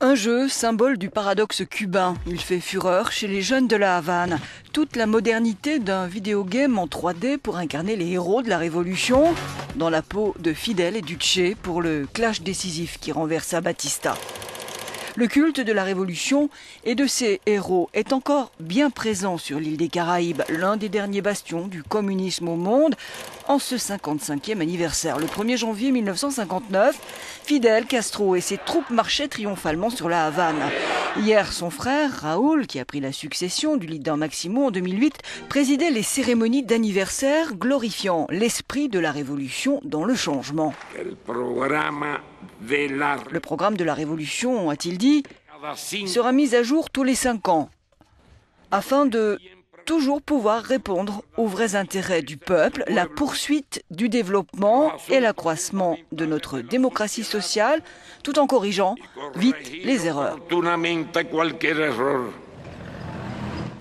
Un jeu, symbole du paradoxe cubain. Il fait fureur chez les jeunes de la Havane. Toute la modernité d'un vidéogame en 3D pour incarner les héros de la Révolution, dans la peau de Fidel et Duce pour le clash décisif qui renversa Batista. Le culte de la Révolution et de ses héros est encore bien présent sur l'île des Caraïbes, l'un des derniers bastions du communisme au monde, en ce 55e anniversaire. Le 1er janvier 1959, Fidel Castro et ses troupes marchaient triomphalement sur la Havane. Hier, son frère, Raúl, qui a pris la succession du leader Máximo en 2008, présidait les cérémonies d'anniversaire glorifiant l'esprit de la Révolution dans le changement. Le programme de la Révolution, a-t-il dit, sera mis à jour tous les 5 ans, afin de toujours pouvoir répondre aux vrais intérêts du peuple, la poursuite du développement et l'accroissement de notre démocratie sociale, tout en corrigeant vite les erreurs.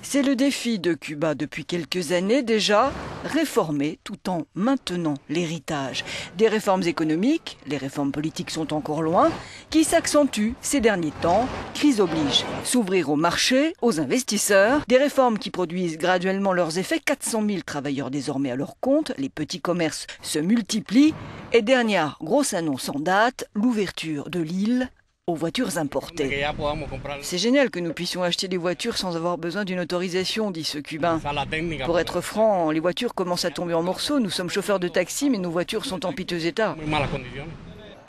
C'est le défi de Cuba depuis quelques années déjà, réformer tout en maintenant l'héritage. Des réformes économiques, les réformes politiques sont encore loin, qui s'accentuent ces derniers temps, crise oblige. S'ouvrir au marché, aux investisseurs, des réformes qui produisent graduellement leurs effets, 400 000 travailleurs désormais à leur compte, les petits commerces se multiplient, et dernière grosse annonce en date, l'ouverture de l'île aux voitures importées. C'est génial que nous puissions acheter des voitures sans avoir besoin d'une autorisation, dit ce Cubain. Pour être franc, les voitures commencent à tomber en morceaux. Nous sommes chauffeurs de taxi, mais nos voitures sont en piteux état.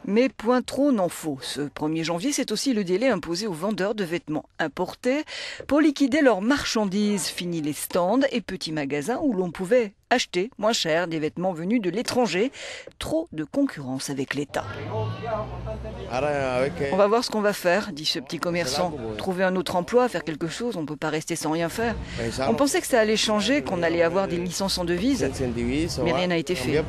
Mais point trop n'en faut. Ce 1er janvier, c'est aussi le délai imposé aux vendeurs de vêtements importés pour liquider leurs marchandises. Fini les stands et petits magasins où l'on pouvait acheter moins cher des vêtements venus de l'étranger. Trop de concurrence avec l'État. On va voir ce qu'on va faire, dit ce petit commerçant. Trouver un autre emploi, faire quelque chose, on ne peut pas rester sans rien faire. On pensait que ça allait changer, qu'on allait avoir des licences en devises, mais rien n'a été fait.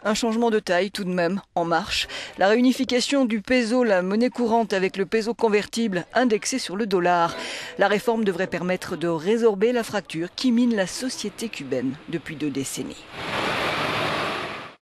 Un changement de taille tout de même, en marche. La réunification du peso, la monnaie courante, avec le peso convertible indexé sur le dollar. La réforme devrait permettre de résorber la fracture qui mine la société cubaine depuis 2 décennies.